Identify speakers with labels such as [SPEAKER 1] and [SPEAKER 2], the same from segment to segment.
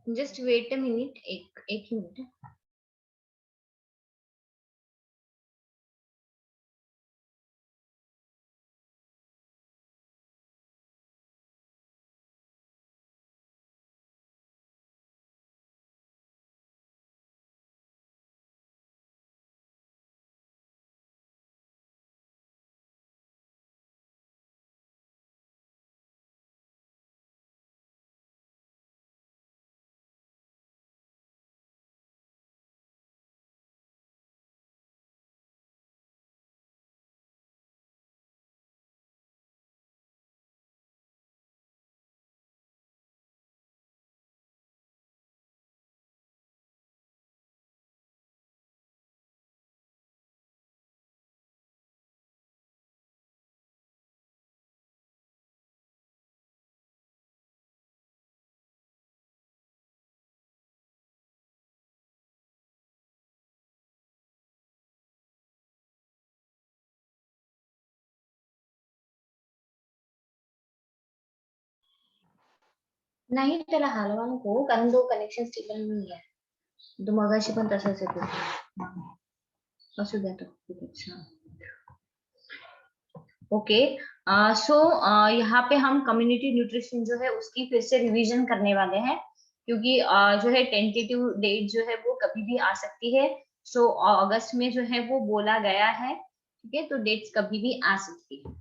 [SPEAKER 1] Just wait a minute, एक minute. नाही त्याला हलवा नको, कारण तो कनेक्शन स्टेबल नाही आहे. तो मगाशी पण तसाच येतो. असू द्या तो. अच्छा ओके। सो यहाँ पे हम कम्युनिटी न्यूट्रिशन जो है उसकी फिर से रिवीजन करने वाले हैं, क्योंकि जो है टेंटेटिव डेट जो है वो कभी भी आ सकती है। सो अगस्त में जो है वो बोला गया है, ठीक है, तो डेट्स कभी भी आ सकती है,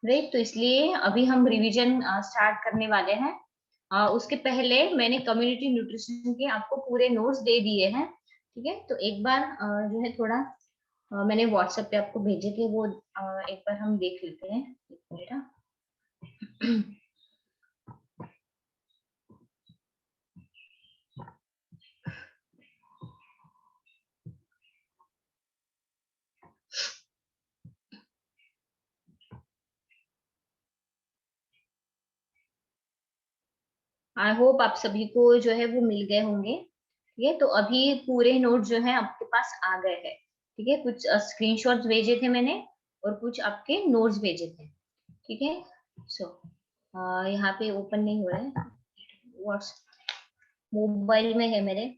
[SPEAKER 1] राइट। तो इसलिए अभी हम रिवीजन स्टार्ट करने वाले हैं। उसके पहले मैंने कम्युनिटी न्यूट्रिशन के आपको पूरे नोट्स दे दिए हैं, ठीक है। तो एक बार जो है थोड़ा मैंने व्हाट्सएप पे आपको भेजे थे, वो एक बार हम देख लेते हैं। एक मिनट, हाँ। आई होप आप सभी को जो है वो मिल गए होंगे, ठीक है। तो अभी पूरे नोट जो है आपके पास आ गए हैं, ठीक है। कुछ स्क्रीनशॉट्स भेजे थे मैंने और कुछ आपके नोट्स भेजे थे, ठीक है। सो यहाँ पे ओपन नहीं हो रहा है, व्हाट्सएप मोबाइल में है मेरे।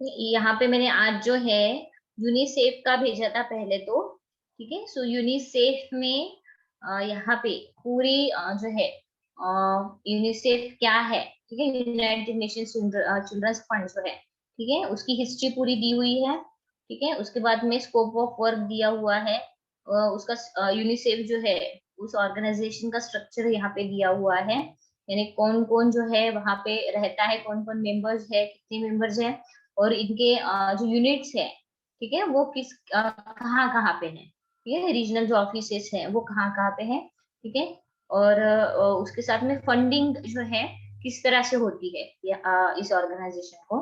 [SPEAKER 1] यहाँ पे मैंने आज जो है यूनिसेफ का भेजा था पहले तो, ठीक है। सो यूनिसेफ में यहाँ पे पूरी जो है यूनिसेफ क्या है, ठीक है, यूनाइटेड नेशंस चिल्ड्रंस फंड जो है, ठीक है, उसकी हिस्ट्री पूरी दी हुई है, ठीक है। उसके बाद में स्कोप ऑफ वर्क दिया हुआ है, उसका यूनिसेफ जो है उस ऑर्गेनाइजेशन का स्ट्रक्चर यहाँ पे दिया हुआ है, यानी कौन कौन जो है वहां पे रहता है, कौन कौन मेंबर्स है, कितने मेंबर्स है, और इनके जो यूनिट्स है, ठीक है, वो किस कहाँ कहाँ पे है, ठीक है, रीजनल जो ऑफिसेस है वो कहाँ कहाँ पे है, ठीक है। और उसके साथ में फंडिंग जो है किस तरह से होती है इस ऑर्गेनाइजेशन को।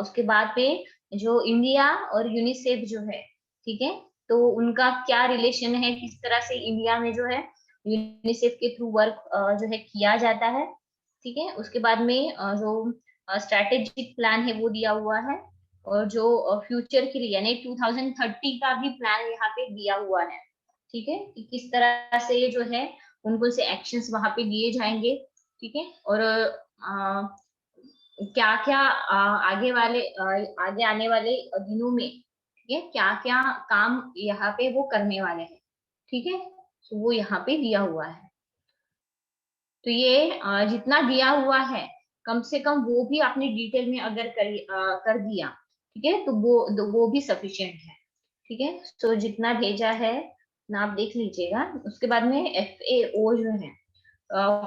[SPEAKER 1] उसके बाद में जो इंडिया और यूनिसेफ जो है, ठीक है, तो उनका क्या रिलेशन है, किस तरह से इंडिया में जो है यूनिसेफ के थ्रू वर्क जो है किया जाता है, ठीक है। उसके बाद में जो स्ट्रैटेजिक प्लान है वो दिया हुआ है, और जो फ्यूचर के लिए यानी 2030 का भी प्लान यहाँ पे दिया हुआ है, ठीक है, कि किस तरह से जो है उनको से एक्शंस वहां पे लिए जाएंगे, ठीक है। और क्या क्या आगे आने वाले दिनों में, ठीक है, क्या क्या काम यहाँ पे वो करने वाले हैं, ठीक है। तो वो यहाँ पे दिया हुआ है। तो ये जितना दिया हुआ है, कम से कम वो भी आपने डिटेल में अगर कर दिया, ठीक है, तो वो भी सफिशिएंट है, ठीक है। तो जितना भेजा है ना आप देख लीजिएगा। उसके बाद में FAO जो है,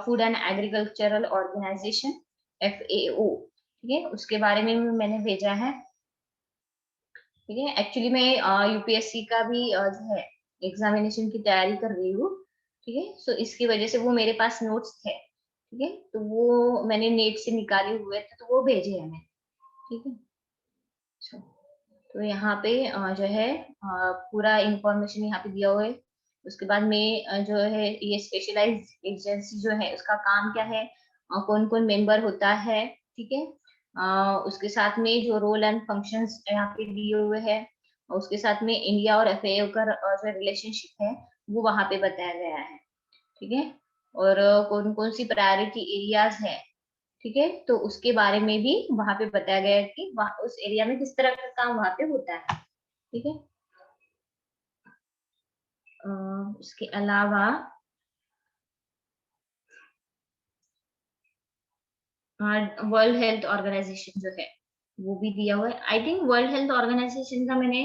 [SPEAKER 1] food and agricultural organisation, FAO, ठीक है, उसके बारे में भी मैंने भेजा है, ठीक है। एक्चुअली मैं UPSC का भी जो है एग्जामिनेशन की तैयारी कर रही हूँ, ठीक है। सो इसकी वजह से वो मेरे पास नोट्स थे, ठीक है, तो वो मैंने नेट से निकाले हुए थे, तो वो भेजे हैं मैंने। ठीक है, तो यहाँ पे जो है पूरा इंफॉर्मेशन यहाँ पे दिया हुआ है। उसके बाद में जो है ये स्पेशलाइज्ड एजेंसी जो है उसका काम क्या है, कौन कौन मेंबर होता है, ठीक है। उसके साथ में जो रोल एंड फंक्शंस यहाँ पे दिए हुए हैं, और उसके साथ में इंडिया और एफएओ का जो रिलेशनशिप है वो वहाँ पे बताया गया है। ठीक है, और कौन कौन सी प्रायोरिटी एरियाज है, ठीक है, तो उसके बारे में भी वहां पे बताया गया है कि वहाँ उस एरिया में किस तरह का काम वहां पे होता है। ठीक है, उसके अलावा वर्ल्ड हेल्थ ऑर्गेनाइजेशन जो है वो भी दिया हुआ है। I think world health organisation का मैंने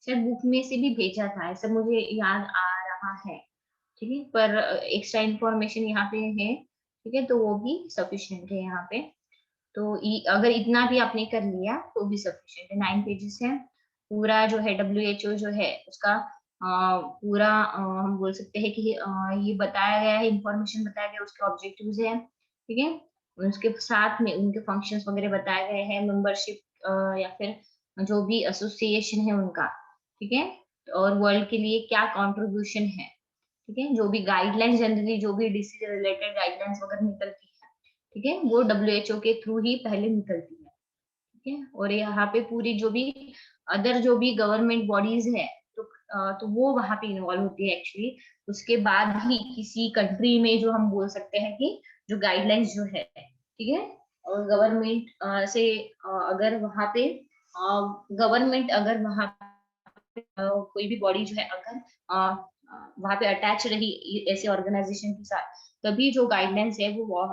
[SPEAKER 1] शायद बुक में से भी भेजा था, ऐसा मुझे याद आ रहा है। ठीक है, पर एक्स्ट्रा इंफॉर्मेशन यहाँ पे है। ठीक है, तो वो भी सफिशिएंट है यहाँ पे। तो अगर इतना भी आपने कर लिया तो भी सफिशिएंट है। 9 पेजेस है पूरा जो है, WHO जो है उसका पूरा हम बोल सकते हैं कि ये बताया गया है, इंफॉर्मेशन बताया गया, उसके ऑब्जेक्टिव्स है। ठीक है, उसके साथ में उनके फंक्शंस वगैरह बताए गए हैं, मेंबरशिप या फिर जो भी एसोसिएशन है उनका। ठीक है, और वर्ल्ड के लिए क्या कंट्रीब्यूशन है। ठीक है, जो भी गाइडलाइंस जनरली जो भी डिसीज रिलेटेड गाइडलाइंस वगैरह निकलती है, ठीक है, वो WHO के थ्रू ही पहले निकलती है। ठीक है, और यहाँ पे पूरी जो भी अदर जो भी गवर्नमेंट बॉडीज है, तो तो वो वहां पे इन्वॉल्व होती है एक्चुअली। उसके बाद ही किसी कंट्री में जो हम बोल सकते हैं कि जो गाइडलाइंस जो है, ठीक है, और गवर्नमेंट से अगर वहां पे गवर्नमेंट अगर वहां कोई भी बॉडी जो है अगर वहां पे अटैच रही ऐसे ऑर्गेनाइजेशन के साथ, तभी जो गाइडलाइंस है वो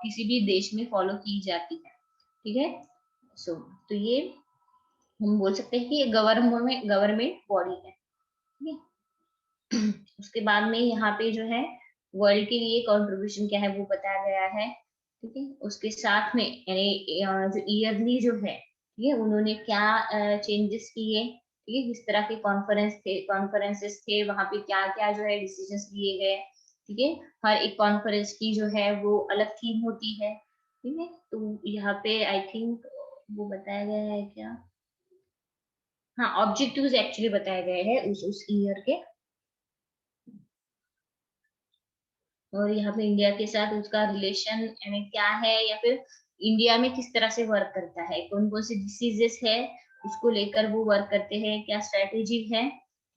[SPEAKER 1] किसी भी देश में फॉलो की जाती है। ठीक है, तो ये हम बोल सकते हैं कि ये गवर्नमेंट बॉडी है। ठीक है, उसके बाद में यहाँ पे जो है वर्ल्ड के लिए कंट्रीब्यूशन क्या है वो बताया गया है। ठीक है, उसके साथ में यानी जो ईयरली जो है, ठीक है, उन्होंने क्या चेंजेस किए, ठीक है, किस तरह के कॉन्फ्रेंसेस थे, वहां पे क्या क्या जो है डिसीजंस लिए गए। ठीक है, हर एक कॉन्फ्रेंस की जो है वो अलग थीम होती है। ठीक है, तो यहाँ पे आई थिंक वो बताया गया है क्या, हाँ, ऑब्जेक्टिव्स एक्चुअली बताए गए हैं उस ईयर के। और यहाँ पे इंडिया के साथ उसका रिलेशन यानी क्या है, या फिर इंडिया में किस तरह से वर्क करता है, कौन कौन से डिसीजेस है उसको लेकर वो वर्क करते हैं, क्या स्ट्रेटेजी है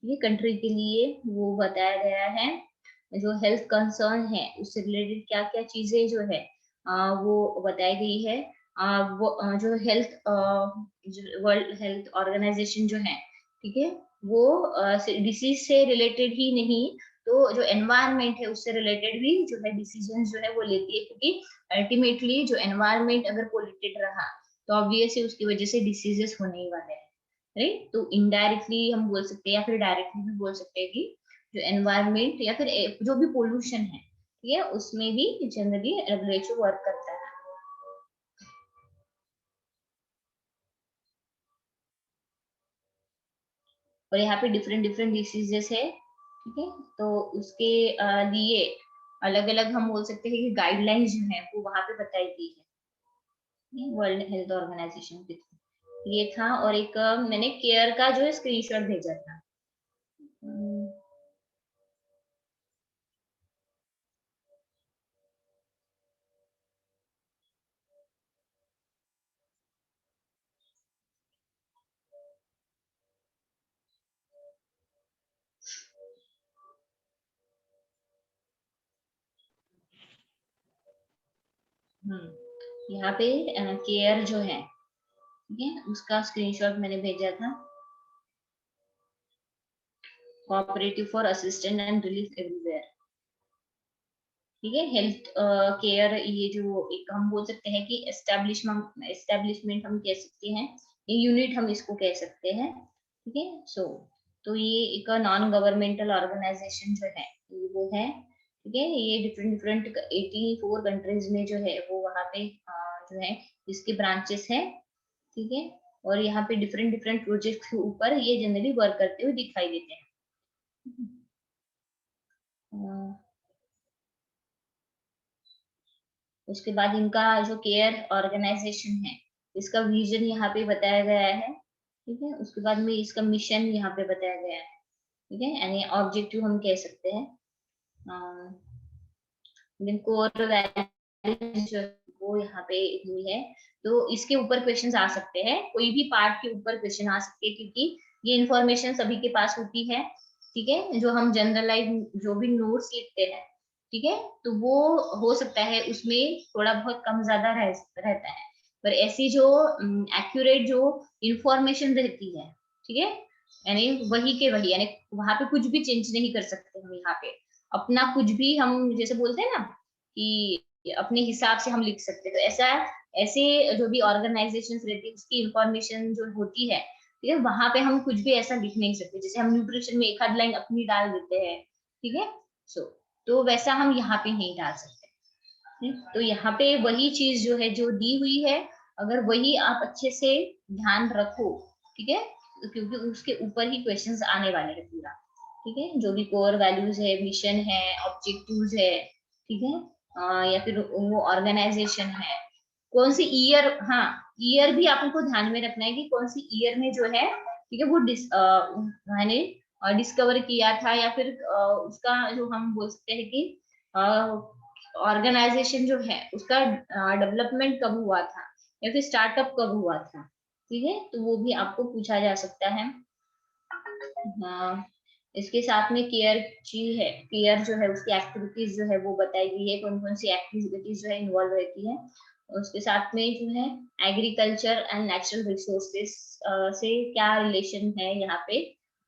[SPEAKER 1] ये कंट्री के लिए वो बताया गया है। जो हेल्थ कंसर्न है उससे रिलेटेड क्या क्या चीजें जो है वो बताई गई है। वो जो हेल्थ वर्ल्ड हेल्थ ऑर्गेनाइजेशन जो है, ठीक है, वो डिसीज से रिलेटेड ही नहीं, तो जो एनवायरनमेंट है उससे रिलेटेड भी जो है डिसीजन जो है वो लेती है, क्योंकि अल्टीमेटली जो एनवायरनमेंट अगर पोल्यूटेड रहा तो ऑब्वियसली उसकी वजह से डिसीजेस होने ही वाले हैं। राइट, तो इनडायरेक्टली हम बोल सकते हैं या फिर डायरेक्टली भी बोल सकते हैं कि जो एनवायरनमेंट या फिर जो भी पोल्यूशन है, ठीक है, उसमें भी जनरली WHO वर्क करता है। और यहाँ पे डिफरेंट डिफरेंट डिसीजेस है। ठीक है, तो उसके लिए अलग अलग हम बोल सकते हैं कि गाइडलाइंस जो है वो वहां पे बताई गई है वर्ल्ड हेल्थ ऑर्गेनाइजेशन के थ्रू। ये था, और एक मैंने केयर का जो है स्क्रीनशॉट भेजा था। हम्म, यहाँ पे केयर जो है, ठीक है, उसका स्क्रीनशॉट मैंने भेजा था। Cooperative for assistant and relief everywhere. ठीक है, हेल्थ केयर, ये जो एक हम बोल सकते हैं कि एस्टेब्लिशमेंट हम कह सकते हैं, ये यूनिट हम इसको कह सकते हैं। ठीक है, तो ये एक नॉन गवर्नमेंटल ऑर्गेनाइजेशन जो है वो है। ठीक है, ये डिफरेंट डिफरेंट 84 कंट्रीज में जो है वो वहाँ पे जो है इसके ब्रांचेस हैं। ठीक है, और यहाँ पे डिफरेंट डिफरेंट प्रोजेक्ट के ऊपर ये जनरली वर्क करते हुए दिखाई देते हैं। अ, उसके बाद इनका जो केयर ऑर्गेनाइजेशन है, इसका विजन यहाँ पे बताया गया है, ठीक है। उसके बाद में इसका मिशन यहाँ पे बताया गया है, ठीक है, यानी ऑब्जेक्टिव हम कह सकते हैं। कोर वैल्यूज जो वो यहाँ पे हुई है, तो इसके ऊपर क्वेश्चंस आ सकते हैं, कोई भी पार्ट के ऊपर क्वेश्चन आ सकते हैं, क्योंकि ये इंफॉर्मेशन सभी के पास होती है, ठीक है। जो हम जनरलाइज जो भी नोट्स लिखते हैं, ठीक है, तो वो हो सकता है उसमें थोड़ा बहुत कम ज्यादा रहता है, पर ऐसी जो एक्यूरेट जो इंफॉर्मेशन रहती है, ठीक है, यानी वही के वही, यानी वहां पे कुछ भी चेंज नहीं कर सकते हम यहाँ पे, अपना कुछ भी हम जैसे बोलते हैं ना कि अपने हिसाब से हम लिख सकते हैं, तो ऐसा ऐसे जो भी ऑर्गेनाइजेशन रहती है उसकी इंफॉर्मेशन जो होती है, ठीक है, वहां पे हम कुछ भी ऐसा लिख नहीं सकते, जैसे हम न्यूट्रिशन में एक आध लाइन अपनी डाल देते हैं, ठीक है। सो तो वैसा हम यहाँ पे नहीं डाल सकते, तो यहाँ पे वही चीज जो है जो दी हुई है, अगर वही आप अच्छे से ध्यान रखो, ठीक है, तो क्योंकि उसके ऊपर ही क्वेश्चंस आने वाले हैं पूरा, ठीक है, जो भी कोर वैल्यूज है, मिशन है, ऑब्जेक्टिव्स है, ठीक है, या फिर वो ऑर्गेनाइजेशन है, कौन सी ईयर, हाँ, ईयर भी आपको ध्यान में रखना है कि कौन सी ईयर में जो है, ठीक है, वो मैंने डिस्कवर किया था, या फिर उसका जो हम बोल सकते हैं कि ऑर्गेनाइजेशन जो है उसका डेवलपमेंट कब हुआ था, या फिर स्टार्टअप कब हुआ था, ठीक है, तो वो भी आपको पूछा जा सकता है। हाँ, इसके साथ में केयर जी है, केयर जो है उसकी एक्टिविटीज जो है वो बताई गई है, कौन कौन सी एक्टिविटीज जो है इन्वॉल्व रहती है। उसके साथ में जो है एग्रीकल्चर एंड नेचुरल रिसोर्सेस से क्या रिलेशन है यहाँ पे,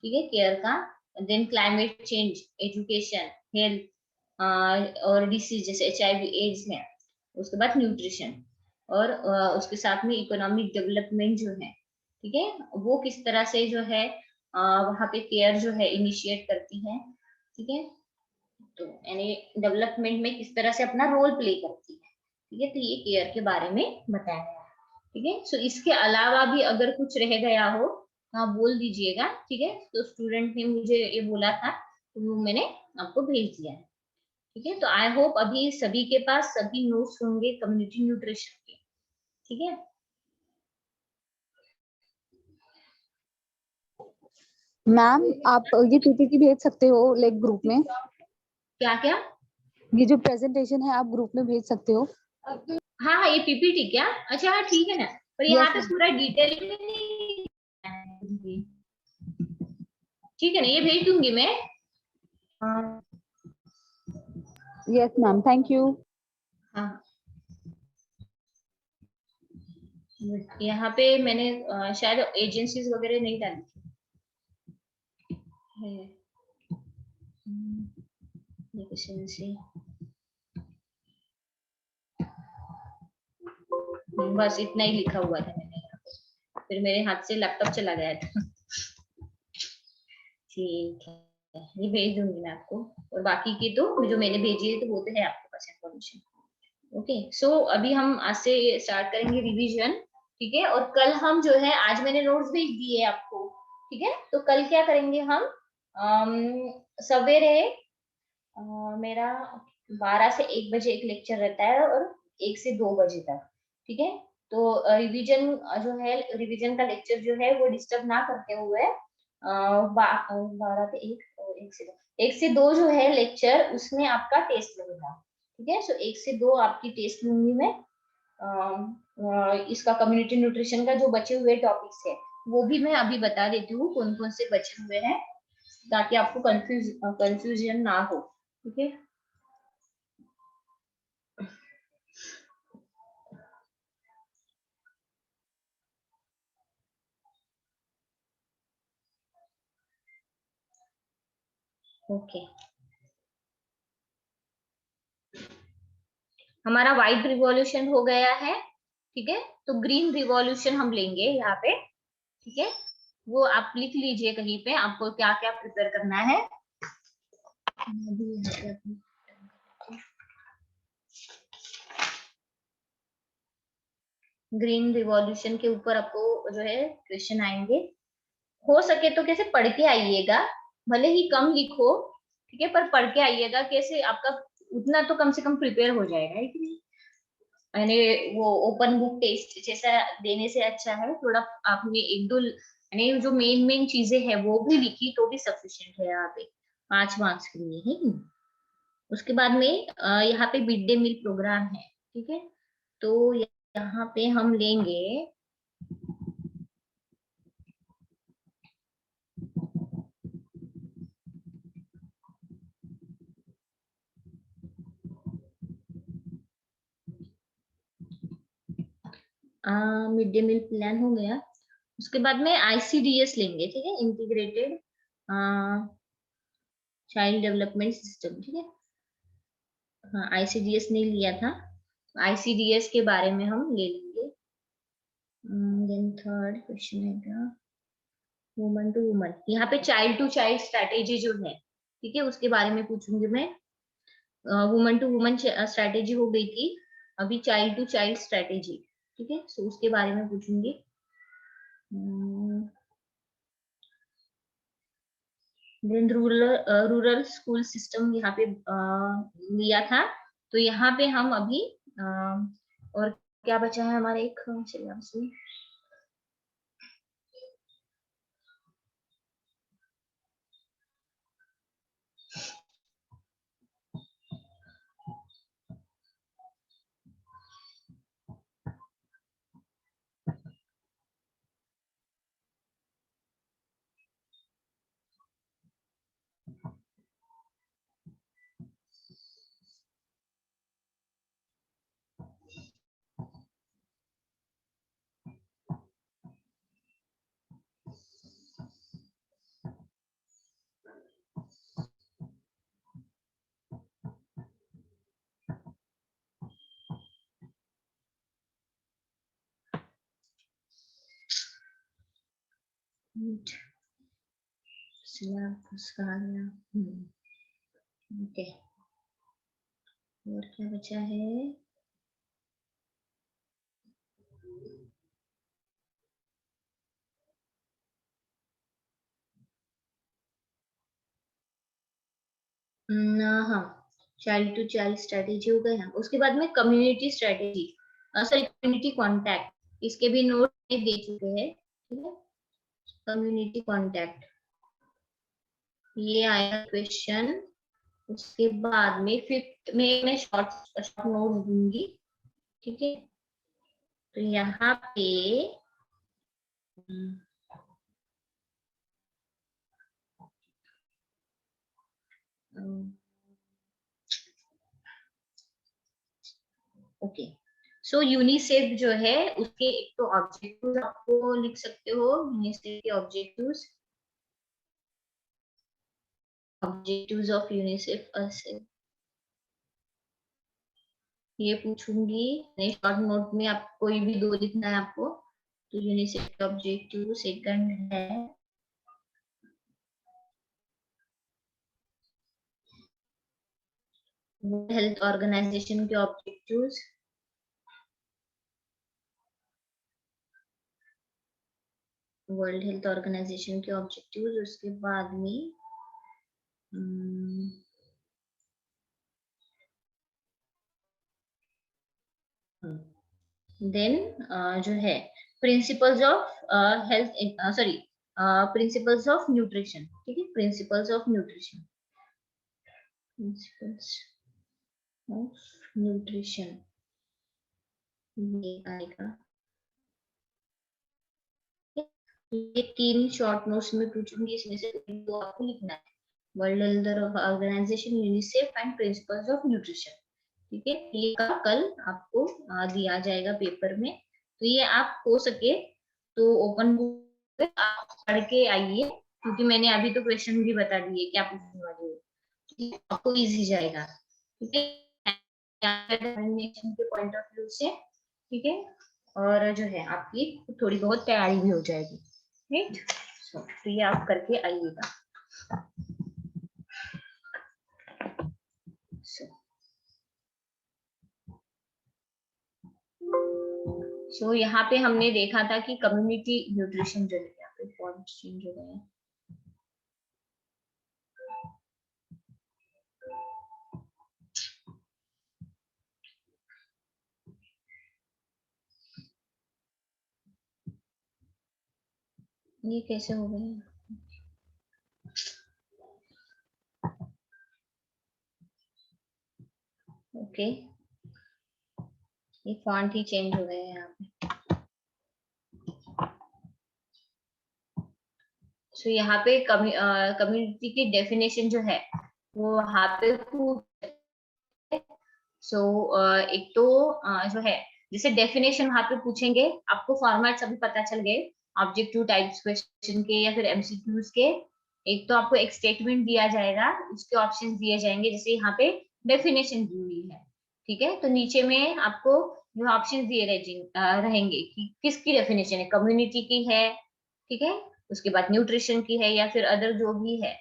[SPEAKER 1] ठीक है, केयर का। Then climate change, education, health और डिसीज जैसे HIV एड्स है। उसके बाद न्यूट्रिशन, और उसके साथ में इकोनॉमिक डेवलपमेंट जो है, ठीक है, वो किस तरह से जो है वहां पे केयर जो है इनिशिएट करती है, ठीक है, तो यानी डेवलपमेंट में किस तरह से अपना रोल प्ले करती है, ठीक है, तो ये केयर के बारे में बताया गया है, ठीक है। सो इसके अलावा भी अगर कुछ रह गया हो तो आप बोल दीजिएगा, ठीक है, तो स्टूडेंट ने मुझे ये बोला था तो वो मैंने आपको भेज दिया है, ठीक है। तो आई होप अभी सभी के पास सभी नोट्स होंगे कम्युनिटी न्यूट्रिशन के, ठीक है।
[SPEAKER 2] मैम आप ये पीपीटी भेज सकते हो लाइक ग्रुप में,
[SPEAKER 1] क्या क्या?
[SPEAKER 2] ये जो प्रेजेंटेशन है आप ग्रुप में भेज सकते हो।
[SPEAKER 1] हाँ हाँ, ये पीपीटी क्या? अच्छा हाँ, ठीक है ना, पर यहाँ
[SPEAKER 2] यस
[SPEAKER 1] पे
[SPEAKER 2] मैम।
[SPEAKER 1] पूरा डिटेल में नहीं, ठीक है ना, ये भेज दूंगी मैं।
[SPEAKER 2] Yes ma'am, thank you.
[SPEAKER 1] हाँ, यहाँ पे मैंने शायद एजेंसीज वगैरह नहीं डाली है। efficiency, बस इतना ही लिखा हुआ था मैंने यहाँ पे, फिर मेरे हाथ से लैपटॉप चला गया था। ठीक है, ये भेज दूंगी मैं आपको, और बाकी की तो जो मैंने भेजी है तो वो तो है आपके पास इन्फॉर्मेशन। ओके, सो अभी हम आज से स्टार्ट करेंगे रिवीजन, ठीक है, और कल हम जो है, आज मैंने नोट्स भेज दिए आपको, ठीक है, तो कल क्या करेंगे हम, सवेरे मेरा 12 से 1 बजे एक लेक्चर रहता है, और 1 से 2 बजे तक, ठीक है, तो रिवीजन जो है, रिवीजन का लेक्चर जो है वो डिस्टर्ब ना करते हुए 12 से 1 और 1 से 2 जो है लेक्चर, उसमें आपका टेस्ट लगेगा, ठीक है। सो 1 से 2 आपकी टेस्ट लूंगी मैं, इसका कम्युनिटी न्यूट्रिशन का जो बचे हुए टॉपिक्स है वो भी मैं अभी बता देती हूँ कौन कौन से बचे हुए हैं, ताकि आपको कंफ्यूजन ना हो, ठीक है। ओके, हमारा व्हाइट रिवॉल्यूशन हो गया है, ठीक है, तो ग्रीन रिवॉल्यूशन हम लेंगे यहाँ पे, ठीक है, वो आप लिख लीजिए कहीं पे आपको क्या क्या प्रिपेयर करना है। ग्रीन रिवॉल्यूशन के ऊपर आपको जो है क्वेश्चन आएंगे, हो सके तो कैसे पढ़ के आइएगा, भले ही कम लिखो, ठीक है, पर पढ़ के आइएगा, कैसे आपका उतना तो कम से कम प्रिपेयर हो जाएगा, है कि नहीं। मैंने वो ओपन बुक टेस्ट जैसा देने से अच्छा है थोड़ा आपने एक दो यानी जो मेन मेन चीजें हैं वो भी लिखी तो भी सफिशिएंट है यहाँ पे 5 मार्क्स के लिए है कि नहीं? उसके बाद में यहाँ पे मिड डे मील प्रोग्राम है, ठीक है। तो यहाँ पे हम लेंगे मिड डे मील प्लान हो गया। उसके बाद में आईसीडीएस लेंगे, ठीक है, इंटीग्रेटेड चाइल्ड डेवलपमेंट सिस्टम, ठीक है। हाँ, आईसीडीएस नहीं लिया था, आईसीडीएस के बारे में हम ले लेंगे। देन थर्ड क्वेश्चन है वुमन टू वुमन, यहाँ पे चाइल्ड टू चाइल्ड स्ट्रैटेजी जो है, ठीक है, उसके बारे में पूछूंगी मैं। वुमन टू वुमन स्ट्रैटेजी हो गई थी, अभी चाइल्ड टू चाइल्ड स्ट्रैटेजी, ठीक है, सो उसके बारे में पूछूंगी। देन रूरल स्कूल सिस्टम यहाँ पे लिया था, तो यहाँ पे हम अभी और क्या बचा है हमारे एक सिलेबस में। सिलेबस का आ गया। ओके, और क्या बचा है। हाँ, चाइल्ड टू चाइल्ड स्ट्रेटेजी हो गया। उसके बाद में community strategy, sorry community contact, इसके भी नोट दे चुके हैं, ठीक है। कम्युनिटी कांटेक्ट ये आया क्वेश्चन। उसके बाद में फिफ्थ में मैं शॉर्ट शॉर्ट नोट दूंगी, ठीक है। तो यहाँ पे ओके, सो यूनिसेफ जो है उसके एक तो ऑब्जेक्टिव्स आपको लिख सकते हो, यूनिसेफ के ऑब्जेक्टिव्स, ऑब्जेक्टिव्स ऑफ यूनिसेफ ऐसे ये पूछूंगी। शॉर्ट नोट में आप कोई भी दो लिखना है आपको। तो यूनिसेफ के ऑब्जेक्टिव सेकंड है वर्ल्ड हेल्थ ऑर्गेनाइजेशन के ऑब्जेक्टिव्स, वर्ल्ड हेल्थ ऑर्गेनाइजेशन के ऑब्जेक्टिव्स। उसके बाद में देन जो है principles of health, sorry principles of nutrition, ठीक है, principles of nutrition, principles of nutrition ये आएगा। ये 3 शॉर्ट नोट्स में पूछूंगी, इसमें से दो आपको लिखना है, world health organisation, UNICEF and principles of nutrition, ठीक है। ये का कल आपको दिया जाएगा पेपर में, तो ये आप हो सके तो ओपन बुक आप पढ़ के आइए, क्योंकि मैंने अभी तो क्वेश्चन भी बता दिए क्या पूछने वाली है, ठीक है? आपको इजी जाएगा, ठीक है, के पॉइंट ऑफ व्यू से, ठीक है। और जो है आपकी थोड़ी बहुत तैयारी भी हो जाएगी, राइट। तो ये आप करके आइएगा। सो यहाँ पे हमने देखा था कि कम्युनिटी न्यूट्रिशन जो है, यहाँ पे फॉन्ट चेंज हो गया है। ये कैसे हो गया? ओके, ये फॉन्ट ही चेंज हो गया है यहाँ पे। सो यहाँ पे कम्युनिटी की डेफिनेशन जो है वो वहाँ पे सो एक तो जो है जैसे डेफिनेशन वहाँ पे पूछेंगे, आपको फॉर्मेट सभी पता चल गए ऑब्जेक्टिव टाइप्स क्वेश्चन के या फिर एमसीक्यूज के। एक तो आपको एक स्टेटमेंट दिया जाएगा, उसके ऑप्शंस दिए जाएंगे, जैसे यहाँ पे डेफिनेशन दी हुई है, ठीक है। तो नीचे में आपको जो ऑप्शंस दिए रहेंगे कि किसकी डेफिनेशन है, कम्युनिटी की है, ठीक है, उसके बाद न्यूट्रिशन की है या फिर अदर जो भी है,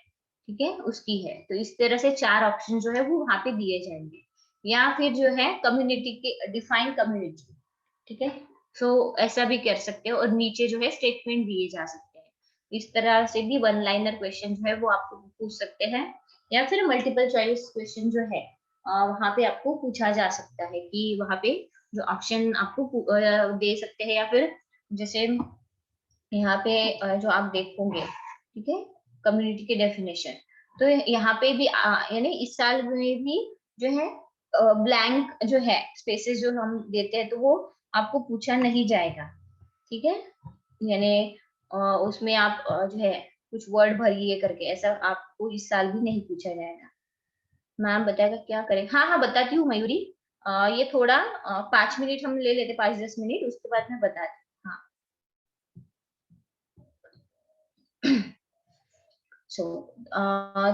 [SPEAKER 1] ठीक है, उसकी है। तो इस तरह से चार ऑप्शन जो है वो वहां पे दिए जाएंगे। या फिर जो है कम्युनिटी के डिफाइन कम्युनिटी, ठीक है। सो ऐसा भी कर सकते हो, और नीचे जो है स्टेटमेंट दिए जा सकते हैं। इस तरह से भी वन लाइनर क्वेश्चन जो है वो आपको पूछ सकते हैं, या फिर मल्टीपल चॉइस क्वेश्चन जो है वहां पे आपको पूछा जा सकता है कि वहां पे जो ऑप्शन आपको दे सकते हैं, या फिर जैसे यहाँ पे जो आप देखोगे, ठीक है, कम्युनिटी के डेफिनेशन। तो यहाँ पे भी यानी इस साल में भी जो है ब्लैंक जो है स्पेसेस जो हम देते हैं तो वो आपको पूछा नहीं जाएगा, ठीक है। यानी उसमें आप जो है कुछ वर्ड भरिए करके, ऐसा आपको इस साल भी नहीं पूछा जाएगा। मैम बताएगा क्या करें। हाँ हाँ बताती हूँ मयूरी। ये थोड़ा 5 मिनट हम ले लेते, 5-10 मिनट, उसके बाद मैं बताती हूँ। हाँ। सो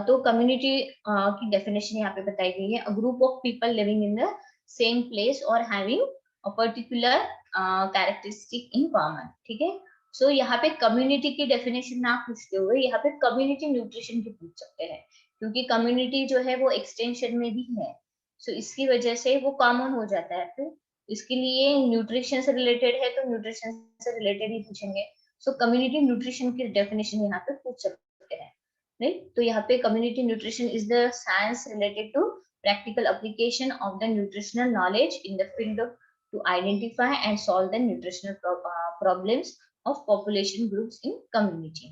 [SPEAKER 1] तो कम्युनिटी की डेफिनेशन यहाँ पे बताई गई है, a group of people living in the same place और having a particular characteristic in common, ठीक है। सो यहाँ पे कम्युनिटी की डेफिनेशन ना पूछते हुए यहाँ पे कम्युनिटी न्यूट्रिशन की पूछ सकते हैं, क्योंकि कम्युनिटी जो है वो एक्सटेंशन में भी है। सो इसकी वजह से वो कॉमन हो जाता है। फिर इसके लिए न्यूट्रिशन से रिलेटेड है तो न्यूट्रिशन से रिलेटेड ही पूछेंगे। सो कम्युनिटी न्यूट्रिशन की डेफिनेशन यहाँ पे पूछ सकते हैं, right? तो यहाँ पे community nutrition is the science related to practical application of the nutritional knowledge in the field of, to identify and solve the nutritional problems of population groups in community,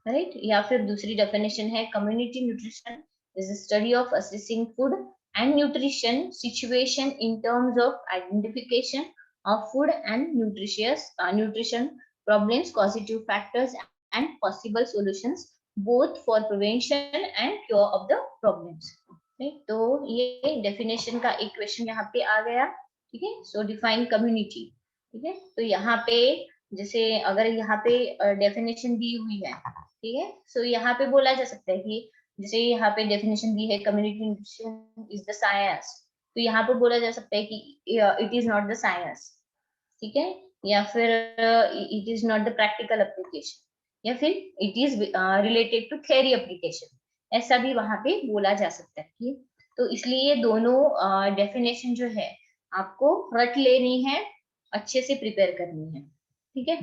[SPEAKER 1] right? या फिर दूसरी definition है community nutrition is the study of assessing food and nutrition situation in terms of identification of food and nutrition problems, causative factors and possible solutions both for prevention and cure of the problems, right? तो ये definition का एक question यहाँ पे आ गया, ठीक है। सो define community, ठीक है। तो यहाँ पे जैसे अगर यहाँ पे डेफिनेशन दी हुई है, ठीक है, सो यहाँ पे बोला जा सकता है कि जैसे यहाँ पे डेफिनेशन दी है community nutrition is the science, तो यहाँ पे बोला जा सकता है कि it is not the science, ठीक है, या फिर it is not the practical application, या फिर it is related to theory application, ऐसा भी वहां पे बोला जा सकता है कि। तो इसलिए दोनों डेफिनेशन जो है आपको रट लेनी है, अच्छे से प्रिपेयर करनी है, ठीक है।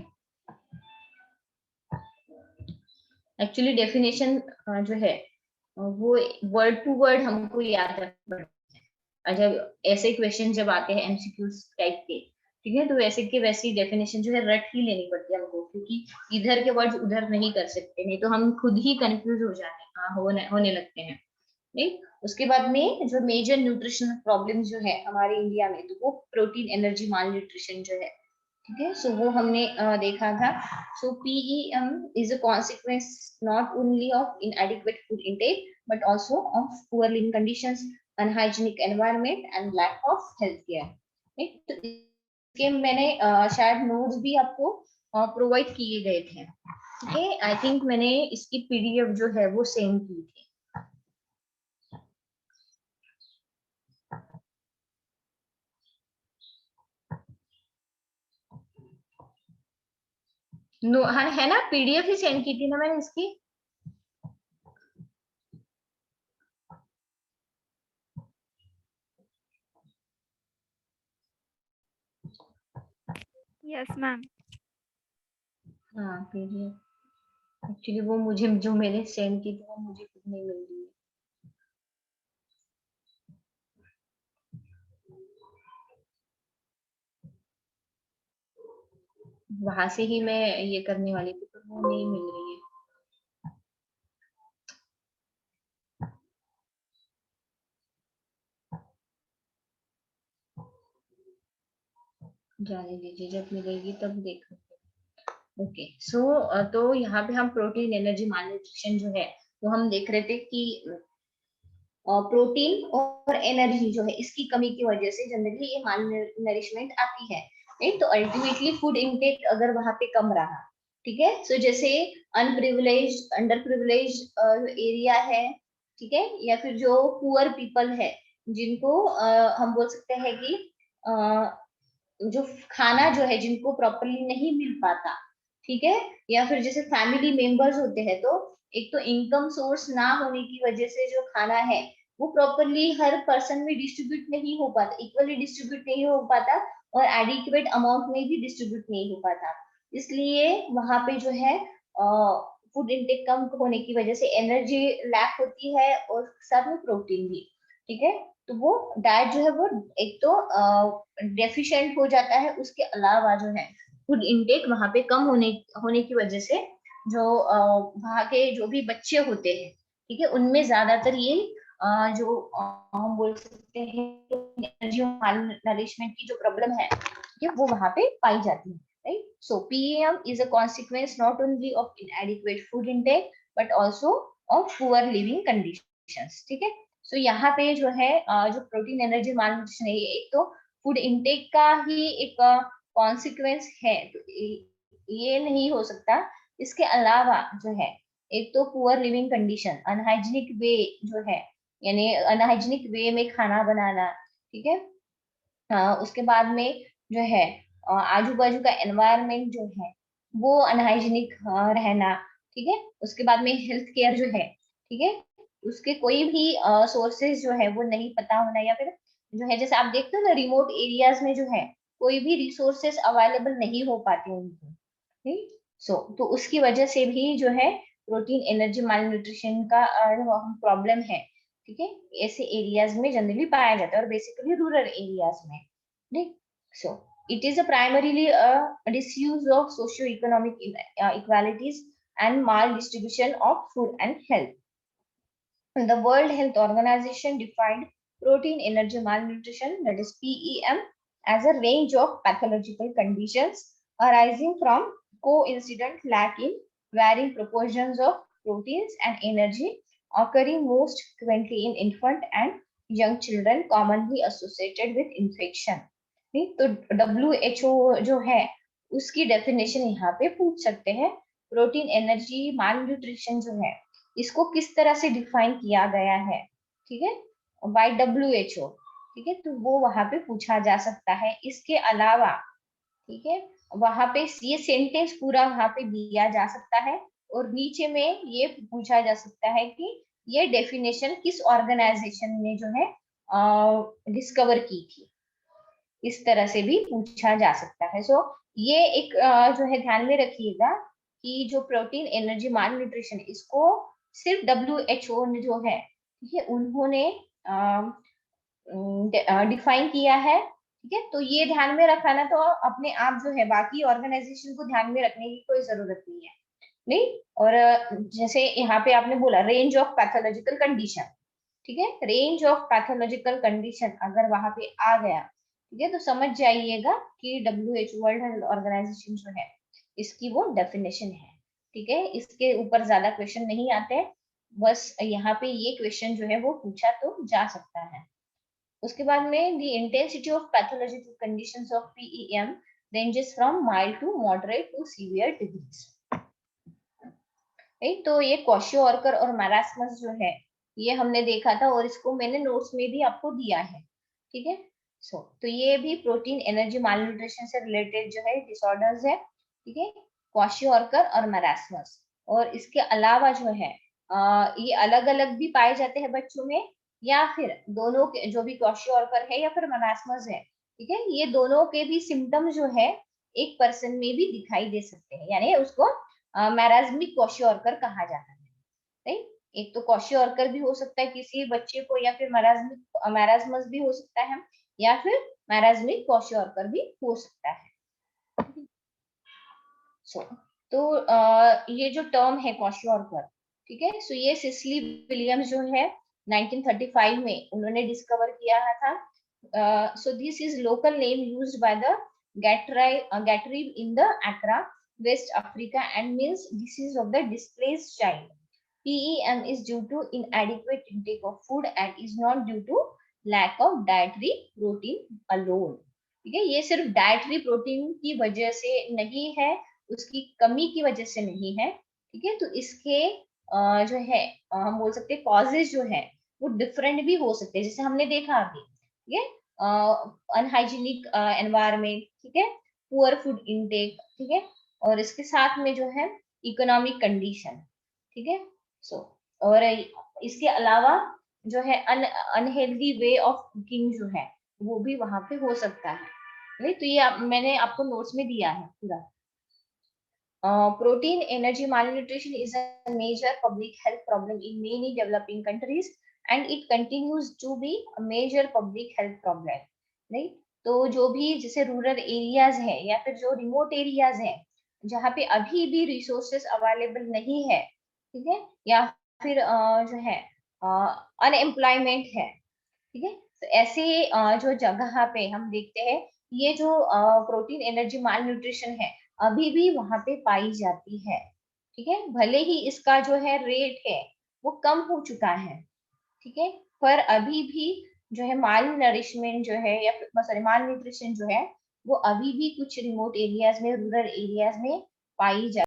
[SPEAKER 1] एक्चुअली डेफिनेशन जो है वो वर्ड टू वर्ड हमको याद रखना पड़ता है जब ऐसे क्वेश्चन जब आते हैं एमसीक्यू टाइप के, ठीक है। तो वैसे के वैसी डेफिनेशन जो है रट ही लेनी पड़ती है हमको, क्योंकि इधर के वर्ड्स उधर नहीं कर सकते, नहीं तो हम खुद ही कंफ्यूज हो जाते होने लगते हैं, नहीं। उसके बाद में जो मेजर न्यूट्रिशन प्रॉब्लम जो है हमारे इंडिया में, तो वो प्रोटीन एनर्जी माल न्यूट्रिशन जो है, ठीक है। सो वो हमने देखा था। So PEM is a consequence not only of inadequate food intake but also of poor living conditions, unhygienic environment and lack of health care, ठीक। तो इसके मैंने शायद नोट्स भी आपको प्रोवाइड किए गए थे, ठीक है। आई थिंक मैंने इसकी पीडीएफ जो है वो सेंड की थी। नो हाँ है ना, पीडीएफ ही सेंड की थी ना मैंने इसकी।
[SPEAKER 3] Yes ma'am.
[SPEAKER 1] हाँ पीडीएफ एक्चुअली वो मुझे जो मैंने सेंड की थी वो मुझे खुद नहीं मिल रही है। वहां से ही मैं ये करने वाली थी, पर वो नहीं मिल रही है। जाने दीजिए, जब मिलेगी तब देख। ओके सो तो यहाँ पे हम प्रोटीन एनर्जी मालन्यूट्रिशन जो है वो हम देख रहे थे कि प्रोटीन और एनर्जी जो है इसकी कमी की वजह से जनरली ये माल नरिशमेंट आती है, राइट। तो अल्टीमेटली फूड इनटेक अगर वहां पे कम रहा, ठीक है, सो जैसे अनप्रिविलेज अंडर प्रिविलेज एरिया है, ठीक है, या फिर जो पुअर पीपल है जिनको हम बोल सकते हैं कि जो खाना जो है जिनको प्रॉपरली नहीं मिल पाता, ठीक है, या फिर जैसे फैमिली मेंबर्स होते हैं, तो एक तो इनकम सोर्स ना होने की वजह से जो खाना है वो प्रॉपरली हर पर्सन में डिस्ट्रीब्यूट नहीं हो पाता, इक्वली डिस्ट्रीब्यूट नहीं हो पाता, और एडिक्वेट अमाउंट में भी डिस्ट्रीब्यूट नहीं हो पाता। इसलिए वहां पे जो है फूड इंटेक कम होने की वजह से एनर्जी लैक होती है और साथ में प्रोटीन भी, ठीक है। तो वो डाइट जो है वो एक तो डेफिशिएंट हो जाता है, उसके अलावा जो है फूड इनटेक वहां पे कम होने की वजह से जो वहाँ के जो भी बच्चे होते हैं, ठीक है, उनमें ज्यादातर ये जो हम बोल सकते हैं एनर्जी माल नरिशमेंट की जो प्रॉब्लम है, ये वो वहां पे पाई जाती है, right. So PM is a consequence not only of inadequate food intake but also of poor living conditions, ठीक है। सो यहाँ पे जो है जो प्रोटीन एनर्जी मालन्यूट्रिशन है, एक तो फूड इनटेक का ही एक कॉन्सिक्वेंस है, तो ये नहीं हो सकता। इसके अलावा जो है एक तो पुअर लिविंग कंडीशन, अनहाइजीनिक वे जो है, यानी अनहाइजीनिक वे में खाना बनाना, ठीक है। उसके बाद में जो है आजू बाजू का एनवायरनमेंट जो है वो अनहाइजीनिक रहना, ठीक है। उसके बाद में हेल्थ केयर जो है, ठीक है, उसके कोई भी सोर्सेज जो है वो नहीं पता होना, या फिर जो है जैसे आप देखते हो ना रिमोट एरियाज में जो है कोई भी रिसोर्सेज अवेलेबल नहीं हो पाते उनको, ठीक। सो तो उसकी वजह से भी जो है प्रोटीन एनर्जी माल न्यूट्रिशन का प्रॉब्लम है, ठीक है, ऐसे एरियाज में जनरली पाया जाता है, और बेसिकली रूरल एरियाज में, ठीक। So it is a primarily a disuse of socio-economic inequalities and maldistribution of food and health. The World Health Organization defined protein energy malnutrition, that is PEM, as a range of pathological conditions arising from coincident lack in varying proportions of proteins and energy occurring most frequently in infant and young children commonly associated with infection. ठीक, तो WHO जो है उसकी definition यहाँ पे पूछ सकते हैं। प्रोटीन एनर्जी माल न्यूट्रिशन जो है इसको किस तरह से डिफाइन किया गया है, ठीक है, बाय WHO, ठीक है, तो वो वहां पे पूछा जा सकता है। इसके अलावा, ठीक है, वहां पे ये सेंटेंस पूरा वहां पे दिया जा सकता है, और नीचे में ये पूछा जा सकता है कि ये डेफिनेशन किस ऑर्गेनाइजेशन ने जो है डिस्कवर की थी। इस तरह से भी पूछा जा सकता है। सो ये एक जो है ध्यान में रखिएगा कि जो प्रोटीन एनर्जी माल न्यूट्रिशन इसको सिर्फ WHO ने जो है, ठीक है, उन्होंने डिफाइन किया है, ठीक है। तो ये ध्यान में रखना, तो अपने आप जो है बाकी ऑर्गेनाइजेशन को ध्यान में रखने की कोई जरूरत नहीं है, नहीं। और जैसे यहाँ पे आपने बोला रेंज ऑफ पैथोलॉजिकल कंडीशन, ठीक है, रेंज ऑफ पैथोलॉजिकल कंडीशन अगर वहां पे आ गया, ठीक है, तो समझ जाइएगा कि WHO वर्ल्ड हेल्थ ऑर्गेनाइजेशन जो है इसकी वो डेफिनेशन है, ठीक है। इसके ऊपर ज्यादा क्वेश्चन नहीं आते, बस यहाँ पे ये क्वेश्चन जो है वो पूछा तो जा सकता है। उसके बाद में the intensity of pathological conditions of PEM ranges from mild to moderate to severe degrees, तो ये क्वाशियोर्कर और मैरास्मस जो है ये हमने देखा था, और इसको मैंने नोट्स में भी आपको दिया है, ठीक है। सो तो ये भी प्रोटीन एनर्जी मालन्यूट्रिशन से रिलेटेड जो है डिसऑर्डर्स है, ठीक है, क्वाशियोर्कर और मैरास्मस। और इसके अलावा जो है ये अलग अलग भी पाए जाते हैं बच्चों में, या फिर दोनों के जो भी क्वाशियोर्कर है या फिर मैरास्मस है, ठीक है, ये दोनों के भी सिम्टम्स जो है एक पर्सन में भी दिखाई दे सकते हैं, यानी उसको मैरास्मिक क्वाशियोर्कर कहा जाता है, राइट। एक तो क्वाशियोर्कर भी हो सकता है किसी बच्चे को, या फिर मैरास्मस भी हो सकता है, या फिर मैरास्मिक क्वाशियोर्कर भी हो सकता है। सो तो ये जो टर्म है क्वाशॉर्कर, ठीक है, सो ये सिसिली विलियम्स जो है 1935 में उन्होंने डिस्कवर किया था. So this is local name used by the Ga tribe in the Accra, West Africa, and means disease of the displaced child. PEM is due to inadequate intake of food and is not due to lack of dietary protein alone. ठीक है, ये सिर्फ dietary protein की वजह से नहीं है, उसकी कमी की वजह से नहीं है. ठीक है, तो इसके जो है हम बोल सकते हैं कॉजेज जो है वो डिफरेंट भी हो सकते हैं, जैसे हमने देखा अभी. ठीक है, अनहाइजीनिक एनवायरमेंट, ठीक है, पुअर फूड इनटेक, ठीक है, और इसके साथ में जो है इकोनॉमिक कंडीशन. ठीक है, सो और इसके अलावा जो है अनहेल्दी वे ऑफ कुकिंग जो है वो भी वहां पे हो सकता है. नहीं तो ये मैंने आपको नोट्स में दिया है पूरा. Protein energy malnutrition is a major public health problem in many developing countries and it continues to be a major public health problem. नहीं तो जो भी जैसे रूरल एरियाज है या फिर जो रिमोट एरियाज है जहाँ पे अभी भी रिसोर्सेस अवेलेबल नहीं है, ठीक है, या फिर जो है अनएम्प्लॉयमेंट है, ठीक है, तो ऐसे जो जगह पे हम देखते हैं ये जो प्रोटीन एनर्जी माल न्यूट्रिशन है अभी भी वहां पे पाई जाती है. ठीक है, भले ही इसका जो है रेट है वो कम हो चुका है, ठीक है, पर अभी भी जो है माल नरिशमेंट जो है या सॉरी माल न्यूट्रिशन जो है वो अभी भी कुछ रिमोट एरियाज में, रूरल एरियाज में पाई जा